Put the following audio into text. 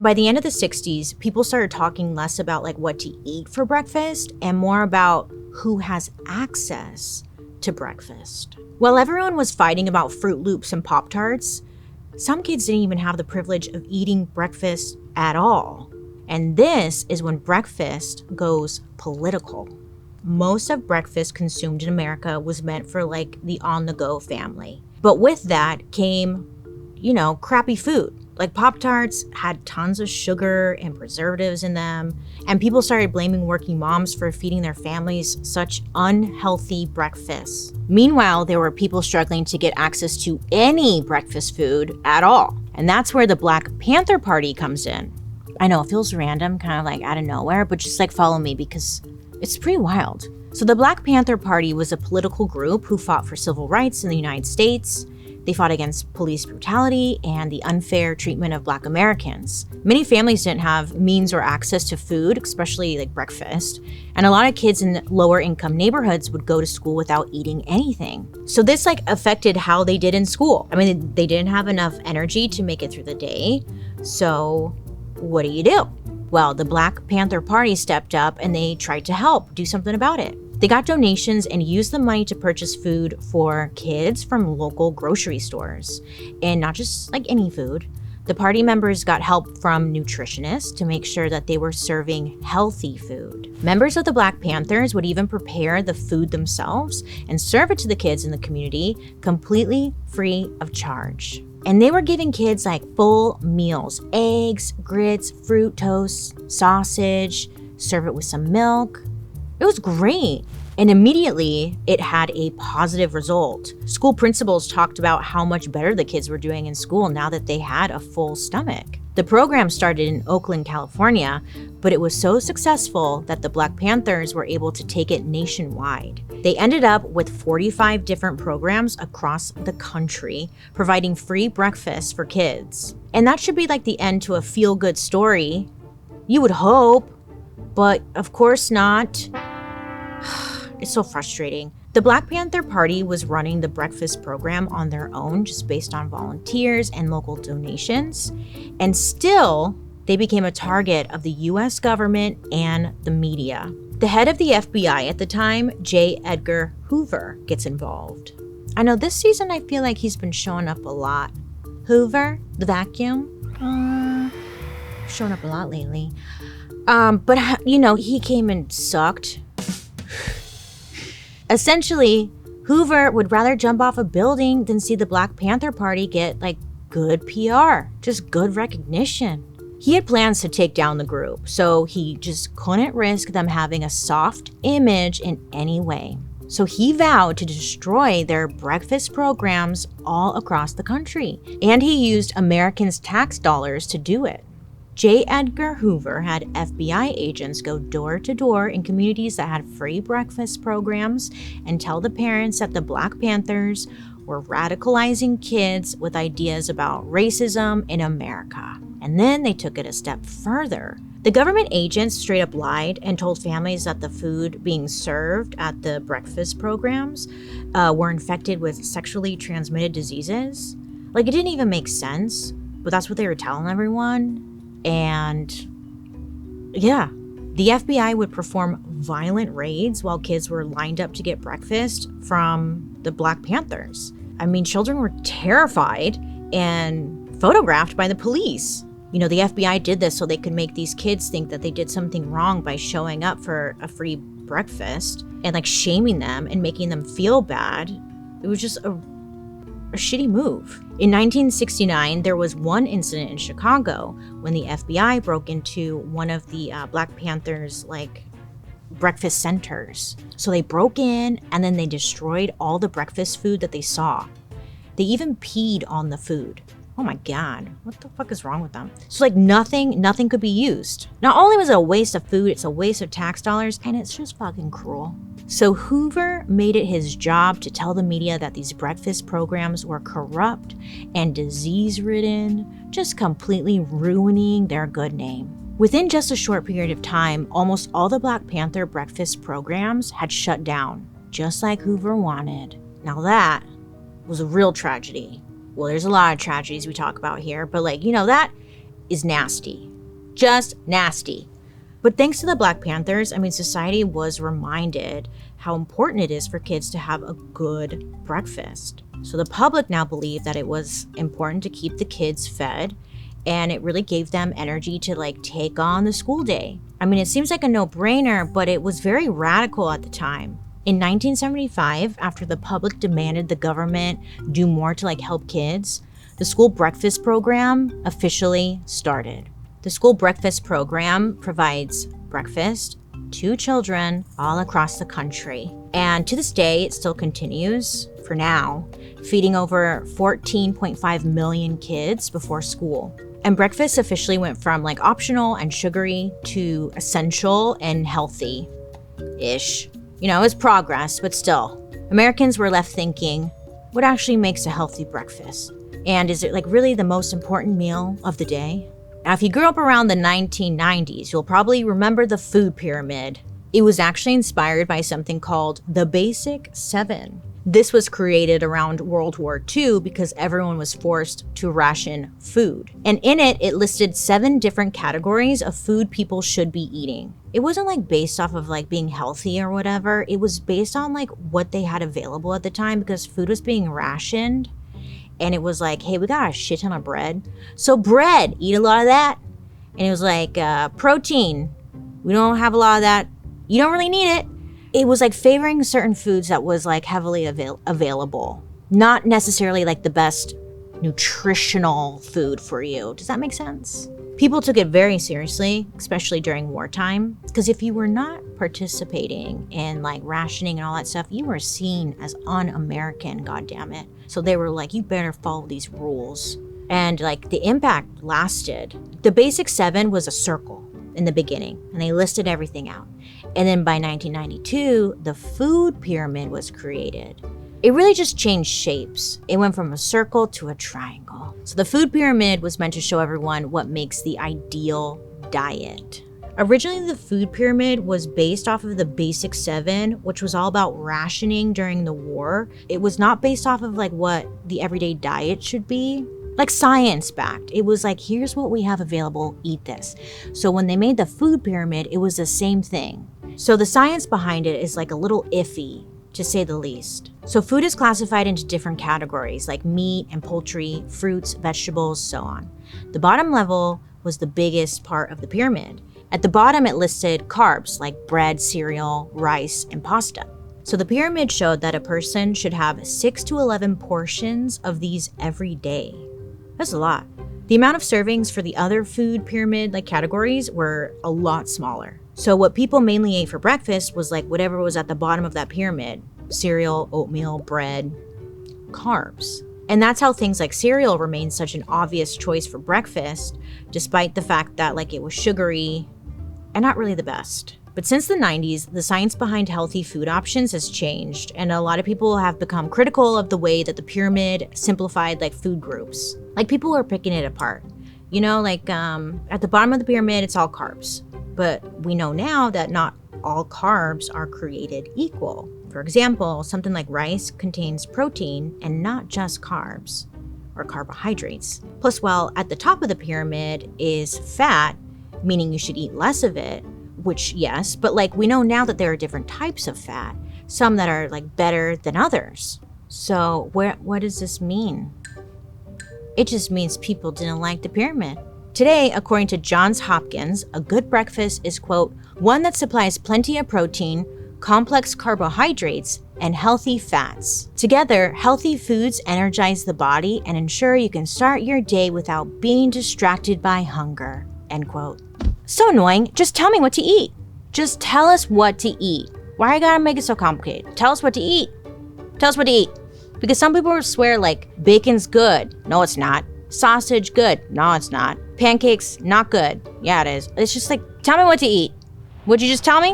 By the end of the 60s, people started talking less about like what to eat for breakfast and more about who has access to breakfast. While everyone was fighting about Fruit Loops and Pop-Tarts, some kids didn't even have the privilege of eating breakfast at all. And this is when breakfast goes political. Most of breakfast consumed in America was meant for like the on-the-go family. But with that came, crappy food. Like Pop-Tarts had tons of sugar and preservatives in them, and people started blaming working moms for feeding their families such unhealthy breakfasts. Meanwhile, there were people struggling to get access to any breakfast food at all. And that's where the Black Panther Party comes in. I know it feels random, kind of like out of nowhere, but just like follow me because it's pretty wild. So the Black Panther Party was a political group who fought for civil rights in the United States. They fought against police brutality and the unfair treatment of Black Americans. Many families didn't have means or access to food, especially like breakfast, and a lot of kids in lower income neighborhoods would go to school without eating anything. So this affected how they did in school. I mean, they didn't have enough energy to make it through the day. So what do? Well, the Black Panther Party stepped up and they tried to help do something about it. They got donations and used the money to purchase food for kids from local grocery stores. And not just like any food. The party members got help from nutritionists to make sure that they were serving healthy food. Members of the Black Panthers would even prepare the food themselves and serve it to the kids in the community completely free of charge. And they were giving kids like full meals, eggs, grits, fruit toast, sausage, serve it with some milk. It was great. And immediately it had a positive result. School principals talked about how much better the kids were doing in school now that they had a full stomach. The program started in Oakland, California, but it was so successful that the Black Panthers were able to take it nationwide. They ended up with 45 different programs across the country, providing free breakfast for kids. And that should be like the end to a feel-good story. You would hope, but of course not. It's so frustrating. The Black Panther Party was running the breakfast program on their own, just based on volunteers and local donations. And still, they became a target of the US government and the media. The head of the FBI at the time, J. Edgar Hoover, gets involved. I know this season I feel like he's been showing up a lot. Hoover, the vacuum, showing up a lot lately. But he came and sucked. Essentially, Hoover would rather jump off a building than see the Black Panther Party get good PR, just good recognition. He had plans to take down the group, so he just couldn't risk them having a soft image in any way. So he vowed to destroy their breakfast programs all across the country, and he used Americans' tax dollars to do it. J. Edgar Hoover had FBI agents go door to door in communities that had free breakfast programs and tell the parents that the Black Panthers were radicalizing kids with ideas about racism in America. And then they took it a step further. The government agents straight up lied and told families that the food being served at the breakfast programs were infected with sexually transmitted diseases. It didn't even make sense, but that's what they were telling everyone. And yeah, the FBI would perform violent raids while kids were lined up to get breakfast from the Black Panthers. I mean, children were terrified and photographed by the police. The FBI did this so they could make these kids think that they did something wrong by showing up for a free breakfast and shaming them and making them feel bad. It was just a shitty move. In 1969, there was one incident in Chicago when the FBI broke into one of the Black Panthers' breakfast centers. So they broke in and then they destroyed all the breakfast food that they saw. They even peed on the food. Oh my God, what the fuck is wrong with them? So nothing could be used. Not only was it a waste of food, it's a waste of tax dollars, and it's just fucking cruel. So Hoover made it his job to tell the media that these breakfast programs were corrupt and disease-ridden, just completely ruining their good name. Within just a short period of time, almost all the Black Panther breakfast programs had shut down, just like Hoover wanted. Now that was a real tragedy. Well, there's a lot of tragedies we talk about here, but that is nasty. Just nasty. But thanks to the Black Panthers, society was reminded how important it is for kids to have a good breakfast. So the public now believed that it was important to keep the kids fed, and it really gave them energy to take on the school day. It seems like a no-brainer, but it was very radical at the time. In 1975, after the public demanded the government do more to help kids, the school breakfast program officially started. The school breakfast program provides breakfast to children all across the country. And to this day, it still continues, for now, feeding over 14.5 million kids before school. And breakfast officially went from optional and sugary to essential and healthy-ish. It's progress, but still. Americans were left thinking, what actually makes a healthy breakfast? And is it really the most important meal of the day? Now, if you grew up around the 1990s, you'll probably remember the food pyramid. It was actually inspired by something called the Basic Seven. This was created around World War II because everyone was forced to ration food. And in it, it listed 7 different categories of food people should be eating. It wasn't based off of being healthy or whatever. It was based on what they had available at the time because food was being rationed. And it was hey, we got a shit ton of bread. So bread, eat a lot of that. And it was protein. We don't have a lot of that. You don't really need it. It was favoring certain foods that was heavily available. Not necessarily the best nutritional food for you. Does that make sense? People took it very seriously, especially during wartime, because if you were not participating in rationing and all that stuff, you were seen as un-American, goddammit. So they were you better follow these rules. And the impact lasted. The Basic Seven was a circle in the beginning, and they listed everything out. And then by 1992, the food pyramid was created. It really just changed shapes. It went from a circle to a triangle. So the food pyramid was meant to show everyone what makes the ideal diet. Originally, the food pyramid was based off of the Basic Seven, which was all about rationing during the war. It was not based off of what the everyday diet should be. Science-backed. It was here's what we have available, eat this. So when they made the food pyramid, it was the same thing. So the science behind it is a little iffy, to say the least. So food is classified into different categories like meat and poultry, fruits, vegetables, so on. The bottom level was the biggest part of the pyramid. At the bottom, it listed carbs like bread, cereal, rice, and pasta. So the pyramid showed that a person should have 6 to 11 portions of these every day. That's a lot. The amount of servings for the other food pyramid categories were a lot smaller. So what people mainly ate for breakfast was whatever was at the bottom of that pyramid: cereal, oatmeal, bread, carbs. And that's how things like cereal remained such an obvious choice for breakfast, despite the fact that it was sugary and not really the best. But since the 90s, the science behind healthy food options has changed, and a lot of people have become critical of the way that the pyramid simplified food groups. People are picking it apart. At the bottom of the pyramid, it's all carbs. But we know now that not all carbs are created equal. For example, something like rice contains protein and not just carbs or carbohydrates. Plus, while at the top of the pyramid is fat, meaning you should eat less of it, which yes, but we know now that there are different types of fat, some that are better than others. So what does this mean? It just means people didn't like the pyramid. Today, according to Johns Hopkins, a good breakfast is, quote, one that supplies plenty of protein, complex carbohydrates, and healthy fats. Together, healthy foods energize the body and ensure you can start your day without being distracted by hunger, end quote. So annoying. Just tell me what to eat. Just tell us what to eat. Why I gotta make it so complicated? Tell us what to eat. Tell us what to eat. Because some people swear bacon's good. No, it's not. Sausage, good. No, it's not. Pancakes, not good. Yeah, it is. It's just tell me what to eat. Would you just tell me?